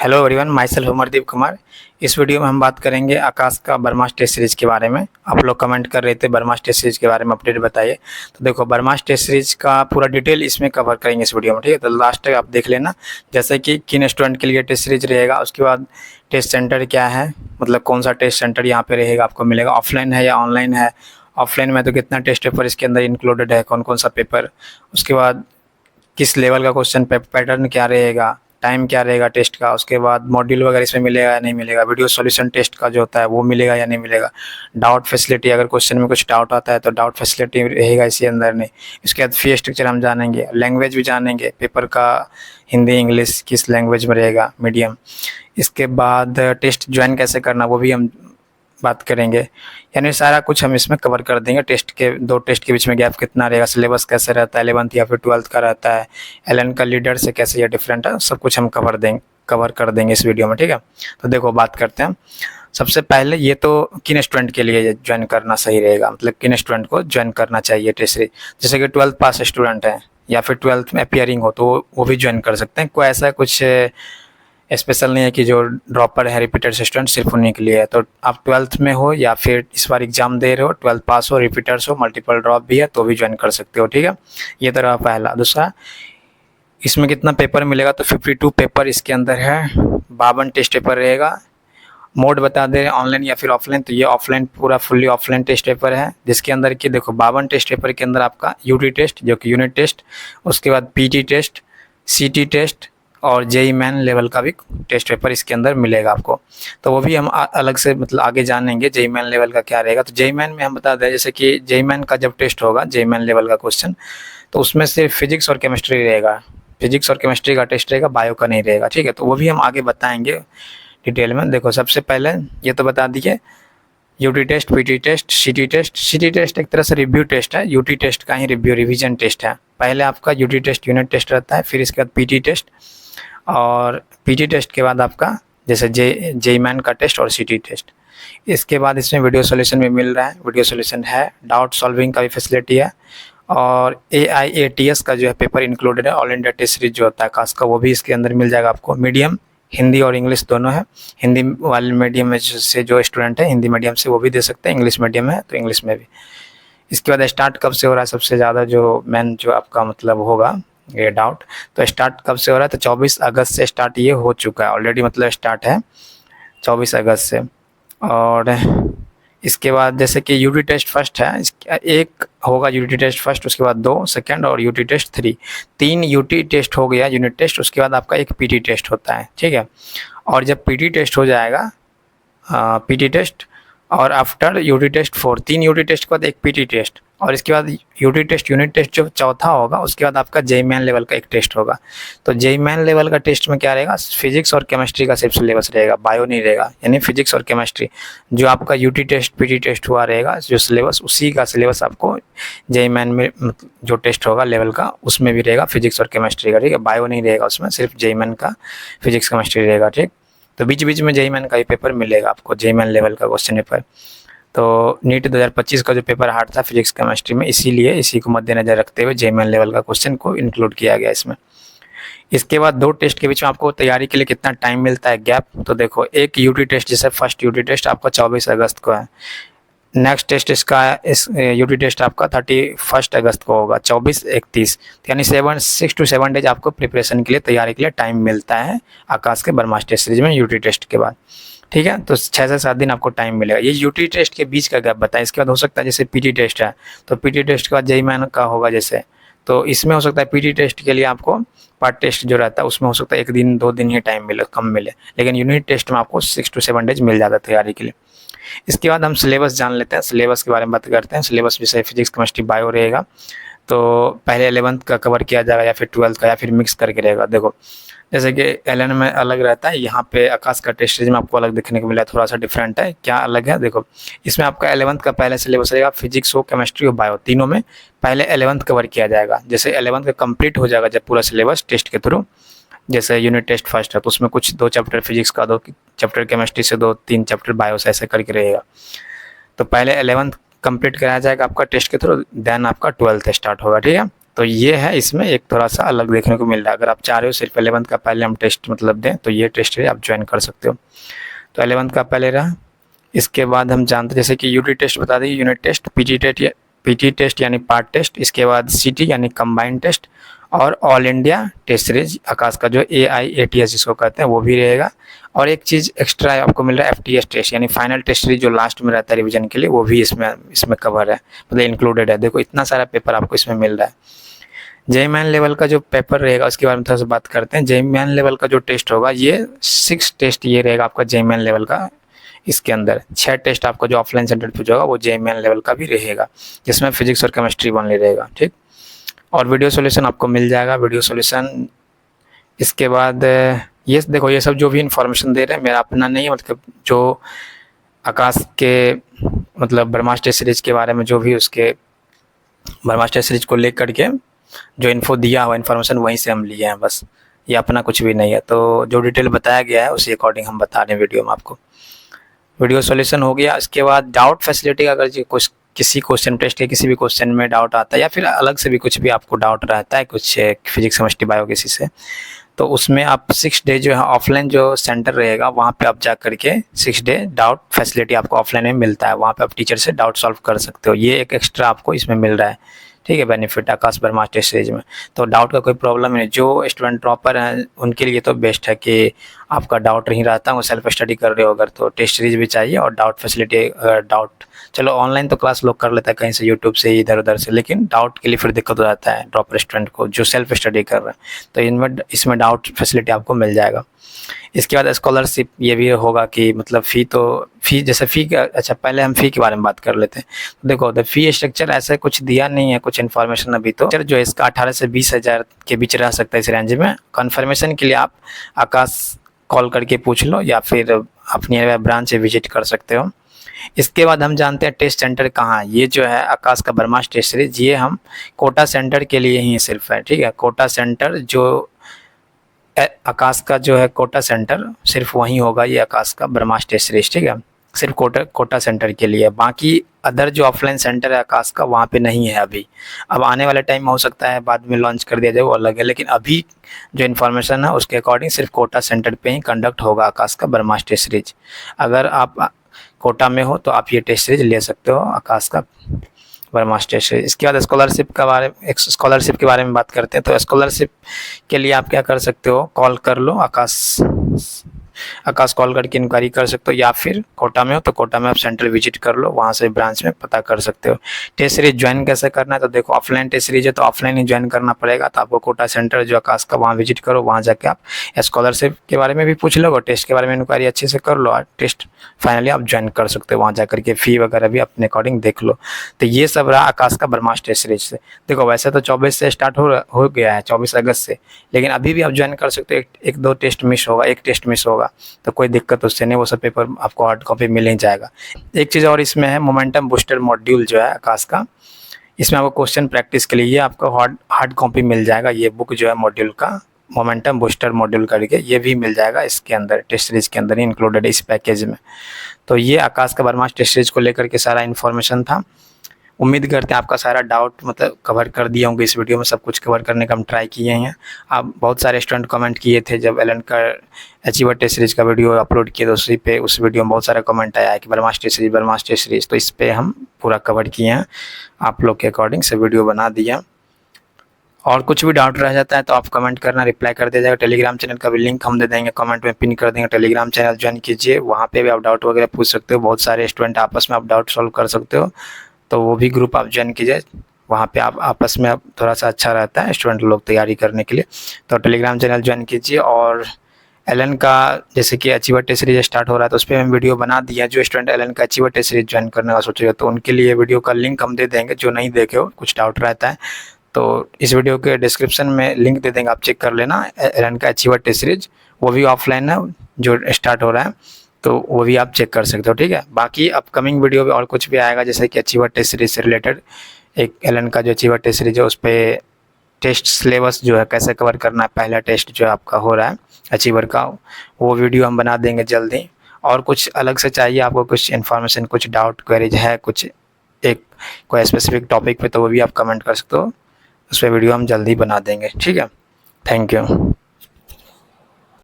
Hello everyone, my self Amardeep Kumar. इस video में हम बात करेंगे आकाश का ब्रह्मास्त्र टेस्ट सीरीज़ के बारे में। आप लोग कमेंट कर रहे थे ब्रह्मास्त्र टेस्ट सीरीज़ के बारे में अपडेट बताइए। तो देखो, ब्रह्मास्त्र टेस्ट सीरीज़ का पूरा डिटेल इसमें कवर करेंगे इस वीडियो में, ठीक है। तो लास्ट तक आप देख लेना, जैसे कि किन स्टूडेंट के लिए टेस्ट सीरीज रहेगा, उसके बाद टेस्ट सेंटर क्या है, मतलब कौन सा टेस्ट सेंटर यहाँ पे रहेगा, आपको मिलेगा, ऑफलाइन है या ऑनलाइन है, ऑफलाइन में तो कितना टेस्ट पेपर इसके अंदर इंक्लूडेड है, कौन कौन सा पेपर, उसके बाद किस लेवल का क्वेश्चन पैटर्न क्या रहेगा, टाइम क्या रहेगा टेस्ट का, उसके बाद मॉड्यूल वगैरह इसमें मिलेगा या नहीं मिलेगा, वीडियो सॉल्यूशन टेस्ट का जो होता है वो मिलेगा या नहीं मिलेगा, डाउट फैसिलिटी, अगर क्वेश्चन में कुछ डाउट आता है तो डाउट फैसिलिटी रहेगा इसी अंदर नहीं। इसके बाद फी स्ट्रक्चर हम जानेंगे, लैंग्वेज भी जानेंगे, पेपर का हिंदी इंग्लिश किस लैंग्वेज में रहेगा, मीडियम। इसके बाद टेस्ट ज्वाइन कैसे करना वो भी हम बात करेंगे, यानी सारा कुछ हम इसमें कवर कर देंगे। टेस्ट के दो टेस्ट के बीच में गैप कितना रहेगा, सिलेबस कैसे रहता है, 11th या फिर 12th का रहता है, एलन का लीडर से कैसे ये डिफरेंट है, सब कुछ हम कवर कर देंगे इस वीडियो में, ठीक है। तो देखो, बात करते हैं। सबसे पहले ये तो किन स्टूडेंट के लिए ज्वाइन करना सही रहेगा, मतलब किन स्टूडेंट को ज्वाइन करना चाहिए टेस्ट सीरीज। जैसे कि 12th पास स्टूडेंट है या फिर 12th में अपियरिंग हो तो वो भी ज्वाइन कर सकते हैं। कोई ऐसा कुछ स्पेशल नहीं है कि जो ड्रॉपर है रिपीटर स्टूडेंट सिर्फ उन्हीं के लिए है। तो आप 12th में हो या फिर इस बार एग्जाम दे रहे हो, 12th पास हो, रिपीटर्स हो, मल्टीपल ड्रॉप भी है तो भी ज्वाइन कर सकते हो, ठीक है। ये तो रहा पहला। दूसरा, इसमें कितना पेपर मिलेगा, तो 52 पेपर इसके अंदर है, 52 टेस्ट पेपर रहेगा। मोड बता दे ऑनलाइन या फिर ऑफलाइन, तो ये ऑफलाइन, पूरा फुल्ली ऑफलाइन टेस्ट पेपर है, जिसके अंदर की देखो 52 टेस्ट पेपर के अंदर आपका यूटी टेस्ट जो कि यूनिट टेस्ट, उसके बाद पीटी टेस्ट, सीटी टेस्ट और जेई मैन लेवल का भी टेस्ट पेपर इसके अंदर मिलेगा आपको। तो वो भी हम अलग से मतलब आगे जानेंगे जेई मैन लेवल का क्या रहेगा। तो जेई मैन में हम बता दें, जैसे कि जेई मैन का जब टेस्ट होगा, जेई मैन लेवल का क्वेश्चन, तो उसमें सिर्फ फिजिक्स और केमिस्ट्री रहेगा, फिजिक्स और केमिस्ट्री का टेस्ट रहेगा, बायो का नहीं रहेगा, ठीक है। तो वो भी हम आगे बताएंगे डिटेल में। देखो, सबसे पहले ये तो बता दिए, यूटी टेस्ट, पीटी टेस्ट, सीटी टेस्ट। सीटी टेस्ट एक तरह से रिव्यू टेस्ट है, यूटी टेस्ट का ही रिव्यू रिवीजन टेस्ट है। पहले आपका यूटी टेस्ट यूनिट टेस्ट रहता है, फिर इसके बाद पीटी टेस्ट, और पीटी टेस्ट के बाद आपका जैसे जेई मैन का टेस्ट और सीटी टेस्ट। इसके बाद इसमें वीडियो सॉल्यूशन भी मिल रहा है, वीडियो सॉल्यूशन है, डाउट सॉल्विंग का भी फैसिलिटी है, और AIATS का जो है पेपर इंक्लूडेड है, ऑल इंडिया टेस्ट सीरीज जो होता है कास्ट का, वो भी इसके अंदर मिल जाएगा आपको। मीडियम हिंदी और इंग्लिश दोनों है, हिंदी वाले मीडियम में से जो स्टूडेंट है हिंदी मीडियम से वो भी दे सकते हैं, इंग्लिश मीडियम है तो इंग्लिश में भी। इसके बाद स्टार्ट कब से हो रहा है, सबसे ज़्यादा जो मेन जो आपका मतलब होगा ये डाउट, तो स्टार्ट कब से हो रहा है, तो 24 अगस्त से स्टार्ट ये हो चुका है ऑलरेडी, मतलब स्टार्ट है 24 अगस्त से। और इसके बाद जैसे कि यूटी टेस्ट फर्स्ट है, एक होगा यूटी टेस्ट फर्स्ट, उसके बाद 2 सेकंड और यूटी टेस्ट 3, 3 यूटी टेस्ट हो गया यूनिट टेस्ट, उसके बाद आपका एक पीटी टेस्ट होता है, ठीक है। और जब पीटी टेस्ट हो जाएगा, पीटी टेस्ट और after UT test 4, 3 UT test के बाद एक पीटी टेस्ट, और इसके बाद यूटी टेस्ट यूनिट टेस्ट जो चौथा होगा, उसके बाद आपका जेई मैन लेवल का एक टेस्ट होगा। तो जेई मैन लेवल का टेस्ट में क्या रहेगा, फिजिक्स और केमिस्ट्री का सिर्फ सिलेबस रहेगा, बायो नहीं रहेगा, यानी फिजिक्स और केमिस्ट्री जो आपका यूटी टेस्ट पीटी टेस्ट हुआ रहेगा जो सिलेबस, उसी का सिलेबस आपको जेई मैन में जो टेस्ट होगा लेवल का उसमें भी रहेगा, फिजिक्स और केमिस्ट्री का, ठीक है। बायो नहीं रहेगा उसमें, सिर्फ जेई मैन का फिजिक्स केमिस्ट्री रहेगा, ठीक। तो बीच बीच में जेई मैन का ही पेपर मिलेगा आपको, जेई मैन लेवल का क्वेश्चन पेपर। तो नीट 2025 का जो पेपर हार्ड था फिजिक्स केमिस्ट्री में, इसीलिए इसी को मद्देनजर रखते हुए जेई मैन लेवल का क्वेश्चन को इंक्लूड किया गया इसमें। इसके बाद 2 टेस्ट के बीच में आपको तैयारी के लिए कितना टाइम मिलता है, गैप, तो देखो, एक यूटी टेस्ट जैसे फर्स्ट यूटी टेस्ट आपका 24 अगस्त को है, नेक्स्ट टेस्ट इसका यूटी टेस्ट आपका 31 अगस्त को होगा, 24-31, यानी 6 to 7 डेज आपको प्रिपरेशन के लिए, तैयारी के लिए टाइम मिलता है आकाश के ब्रह्मास्त्र टेस्ट सीरीज में यूटी टेस्ट के बाद, ठीक है। तो 6 से 7 दिन आपको टाइम मिलेगा। ये यूटी टेस्ट के बीच का गैप बताएं। इसके बाद हो सकता है जैसे पीटी टेस्ट है, तो पीटी टेस्ट के बाद जेई मैन का होगा जैसे, तो इसमें हो सकता है पीटी टेस्ट के लिए आपको पार्ट टेस्ट जो रहता है उसमें हो सकता है 1 दिन 2 दिन ही टाइम मिले, कम मिले, लेकिन यूनिट टेस्ट में आपको 6 to 7 डेज मिल जाता है तैयारी के लिए। इसके बाद हम सिलेबस जान लेते हैं, सिलेबस के बारे में बात करते हैं। सिलेबस जैसे फिजिक्स केमिस्ट्री बायो रहेगा, तो पहले 11th का कवर किया जाएगा या फिर 12th का, या फिर मिक्स करके रहेगा। देखो, जैसे कि एलन में अलग रहता है, यहाँ पे आकाश का टेस्ट सीरीज में आपको अलग देखने को मिला, थोड़ा सा डिफरेंट है। क्या अलग है, देखो, इसमें आपका 11th का पहले सिलेबस रहेगा, फिजिक्स हो, केमिस्ट्री हो, बायो, तीनों में पहले 11th कवर किया जाएगा। जैसे 11th का कंप्लीट हो जाएगा जब पूरा सिलेबस टेस्ट के थ्रू, जैसे यूनिट टेस्ट फर्स्ट है तो उसमें कुछ 2 चैप्टर फिजिक्स का, 2 चैप्टर केमिस्ट्री से, 2-3 चैप्टर बायो से, ऐसे करके रहेगा। तो पहले 11th कंप्लीट कराया जाएगा आपका टेस्ट के थ्रू, देन आपका 12th स्टार्ट होगा, ठीक है। तो ये है, इसमें एक थोड़ा सा अलग देखने को मिल रहा है। अगर आप चाह रहे हो सिर्फ 11th का पहले हम टेस्ट मतलब दें तो ये टेस्ट आप ज्वाइन कर सकते हो। तो 11th का पहले रहा। इसके बाद हम जानते हैं जैसे कि यूटी टेस्ट बता दें, यूनिट टेस्ट, पीटी टेस्ट यानी पार्ट टेस्ट, इसके बाद सीटी यानी कंबाइंड टेस्ट, और ऑल इंडिया टेस्ट सीरीज आकाश का जो AIATS जिसको कहते हैं वो भी रहेगा। और एक चीज़ एक्स्ट्रा आपको मिल रहा है FTS टेस्ट यानी फाइनल टेस्ट सीरीज जो लास्ट में रहता है रिवीजन के लिए, वो भी इसमें कवर है, मतलब इंक्लूडेड है। देखो इतना सारा पेपर आपको इसमें मिल रहा है। जेईई मेन लेवल का जो पेपर रहेगा उसके बारे में थोड़ा सा बात करते हैं। जेईई मेन लेवल का जो टेस्ट होगा ये 6 टेस्ट ये रहेगा आपका जेईई मेन लेवल का। इसके अंदर 6 टेस्ट आपका जो ऑफलाइन सेंटर पे होगा वो जेईई मेन लेवल का भी रहेगा, जिसमें फिजिक्स और केमिस्ट्री ओनली रहेगा, ठीक। और वीडियो सॉल्यूशन आपको मिल जाएगा, वीडियो सॉल्यूशन। इसके बाद ये देखो, ये सब जो भी इंफॉर्मेशन दे रहे हैं मेरा अपना नहीं है, मतलब जो आकाश के मतलब ब्रह्मास्त्र सीरीज के बारे में जो भी उसके ब्रह्मास्त्र सीरीज को लेकर के जो इन्फो दिया हुआ इन्फॉर्मेशन वहीं से हम लिए हैं, बस ये अपना कुछ भी नहीं है। तो जो डिटेल बताया गया है उसी अकॉर्डिंग हम बता रहे हैं वीडियो में आपको। वीडियो सॉल्यूशन हो गया। इसके बाद डाउट फैसिलिटी, अगर कुछ किसी क्वेश्चन टेस्ट के किसी भी क्वेश्चन में डाउट आता है या फिर अलग से भी कुछ भी आपको डाउट रहता है कुछ फिजिक्स केमिस्ट्री बायो किसी से, तो उसमें आप 6 डे जो है ऑफलाइन जो सेंटर रहेगा वहाँ पे आप जा करके 6 डे डाउट फैसिलिटी आपको ऑफलाइन में मिलता है। वहाँ पे आप टीचर से डाउट सॉल्व कर सकते हो। ये एक एक्स्ट्रा आपको इसमें मिल रहा है, ठीक है, बेनिफिट आकाश ब्रह्मास्त्र सीरीज में। तो डाउट का कोई प्रॉब्लम नहीं, जो स्टूडेंट टॉपर हैं उनके लिए तो बेस्ट है कि आपका डाउट नहीं रहता, वो सेल्फ स्टडी कर रहे हो अगर तो टेस्ट सीरीज भी चाहिए और डाउट फैसिलिटी। डाउट चलो ऑनलाइन तो क्लास लोग कर लेता है कहीं से यूट्यूब से इधर उधर से, लेकिन डाउट के लिए फिर दिक्कत हो जाता है ड्रॉपर स्टूडेंट को जो सेल्फ स्टडी कर रहे हैं। तो इसमें डाउट फैसिलिटी आपको मिल जाएगा। इसके बाद स्कॉलरशिप ये भी होगा कि मतलब फ़ी जैसे फ़ी का, अच्छा पहले हम फ़ी के बारे में बात कर लेते हैं। तो देखो द फ़ी स्ट्रक्चर ऐसा कुछ दिया नहीं है, कुछ इन्फॉर्मेशन अभी तो जो इसका 18 से 20 हज़ार के बीच रह सकता है इस रेंज में। कन्फर्मेशन के लिए आप आकाश कॉल करके पूछ लो या फिर अपनी ब्रांच से विजिट कर सकते हो। इसके बाद हम जानते हैं टेस्ट सेंटर कहाँ है। ये जो है आकाश का ब्रह्मास्त्र टेस्ट सीरीज ये हम कोटा सेंटर के लिए ही सिर्फ है, ठीक है। कोटा सेंटर जो आकाश का जो है कोटा सेंटर सिर्फ वहीं होगा, ये आकाश का ब्रह्मास्त्र टेस्ट सीरीज, ठीक है, सिर्फ कोटा सेंटर के लिए। बाकी अदर जो ऑफलाइन सेंटर है आकाश का वहाँ पे नहीं है अभी। अब आने वाले टाइम में हो सकता है बाद में लॉन्च कर दिया जाए, वो अलग है, लेकिन अभी जो इन्फॉर्मेशन है उसके अकॉर्डिंग सिर्फ कोटा सेंटर पे ही कंडक्ट होगा आकाश का ब्रह्मास्त्र टेस्ट सीरीज। अगर आप कोटा में हो तो आप ये टेस्ट सीरीज ले सकते हो आकाश का ब्रह्मास्त्र टेस्ट सीरीज। इसके बाद स्कॉलरशिप के बारे में बात करते हैं। तो स्कॉलरशिप के लिए आप क्या कर सकते हो, कॉल कर लो, आकाश कॉल करके इंक्वायरी कर सकते हो, या फिर कोटा में हो तो कोटा में आप सेंटर विजिट कर लो, वहाँ से ब्रांच में पता कर सकते हो। टेस्ट सीरीज ज्वाइन कैसे करना है, तो देखो ऑफलाइन टेस्ट सीरीज है तो ऑफलाइन ही ज्वाइन करना पड़ेगा। तो आपको कोटा सेंटर जो आकाश का वहाँ विजिट करो, वहाँ जाके आप स्कॉलरशिप के बारे में भी पूछ लो, टेस्ट के बारे में इंक्वायरी अच्छे से कर लो और टेस्ट फाइनली आप ज्वाइन कर सकते हो। वहाँ जा करके फ़ी वगैरह भी अपने अकॉर्डिंग देख लो। तो ये सब रहा आकाश का ब्रह्मास्त्र टेस्ट सीरीज से। देखो वैसे तो 24 से स्टार्ट हो गया है, 24 अगस्त से, लेकिन अभी भी आप ज्वाइन कर सकते हो। एक दो टेस्ट मिस होगा, एक टेस्ट मिस होगा तो कोई दिक्कत उससे नहीं, वो सब पेपर आपको हार्ड कॉपी मिल ही जाएगा। एक चीज़ और इसमें है, मोमेंटम बूस्टर मॉड्यूल जो है आकाश का, इसमें आपको क्वेश्चन प्रैक्टिस के लिए ये आपको हार्ड कॉपी मिल जाएगा। ये बुक जो है मॉड्यूल का मोमेंटम बूस्टर मॉड्यूल करके ये भी मिल जाएगा इसके अंदर, टेस्ट सीरीज के अंदर ही इंक्लूडेड है इस पैकेज में। तो ये आकाश का ब्रह्मास्त्र टेस्ट सीरीज को लेकर के सारा इन्फॉर्मेशन था। उम्मीद करते हैं आपका सारा डाउट मतलब कवर कर दिया होंगे इस वीडियो में, सब कुछ कवर करने का हम ट्राई किए हैं। आप बहुत सारे स्टूडेंट कमेंट किए थे जब एलन का अचीवर टेस्ट सीरीज का वीडियो अपलोड किया तो उस वीडियो में बहुत सारा कमेंट आया है कि ब्रह्मास्त्र टेस्ट सीरीज, तो इस पर हम पूरा कवर किए हैं, आप लोग के अकॉर्डिंग से वीडियो बना दिया। और कुछ भी डाउट रह जाता है तो आप कमेंट करना, रिप्लाई कर दिया जाएगा। टेलीग्राम चैनल का भी लिंक हम दे देंगे, कमेंट में पिन कर देंगे। टेलीग्राम चैनल ज्वाइन कीजिए, वहाँ पे भी आप डाउट वगैरह पूछ सकते हो। बहुत सारे स्टूडेंट आपस में आप डाउट सॉल्व कर सकते हो, तो वो भी ग्रुप आप ज्वाइन कीजिए। वहाँ पे आप आपस में आप थोड़ा सा अच्छा रहता है स्टूडेंट लोग तैयारी करने के लिए। तो टेलीग्राम चैनल ज्वाइन कीजिए। और एलन का जैसे कि अचीवर टेस्ट सीरीज स्टार्ट हो रहा है तो उस पर हम वीडियो बना दिया। जो स्टूडेंट एलन का अचीवर टेस्ट सीरीज ज्वाइन करने का सोचेगा तो उनके लिए वीडियो का लिंक हम दे देंगे। जो नहीं देखे हो, कुछ डाउट रहता है तो इस वीडियो के डिस्क्रिप्शन में लिंक दे देंगे, आप चेक कर लेना। एलन का अचीवर टेस्ट सीरीज वो भी ऑफलाइन है जो स्टार्ट हो रहा है, तो वो भी आप चेक कर सकते हो, ठीक है। बाकी अपकमिंग वीडियो में और कुछ भी आएगा जैसे कि अचीवर टेस्ट सीरीज से रिलेटेड एक एलन का जो अचीवर टेस्ट सीरीज है उस पर टेस्ट सिलेबस जो है कैसे कवर करना है, पहला टेस्ट जो आपका हो रहा है अचीवर का, वो वीडियो हम बना देंगे जल्दी। और कुछ अलग से चाहिए आपको कुछ इन्फॉर्मेशन, कुछ डाउट क्वेरीज है कुछ एक कोई स्पेसिफिक टॉपिक पे, तो वो भी आप कमेंट कर सकते हो, उस पर वीडियो हम जल्दी बना देंगे। ठीक है, थैंक यू।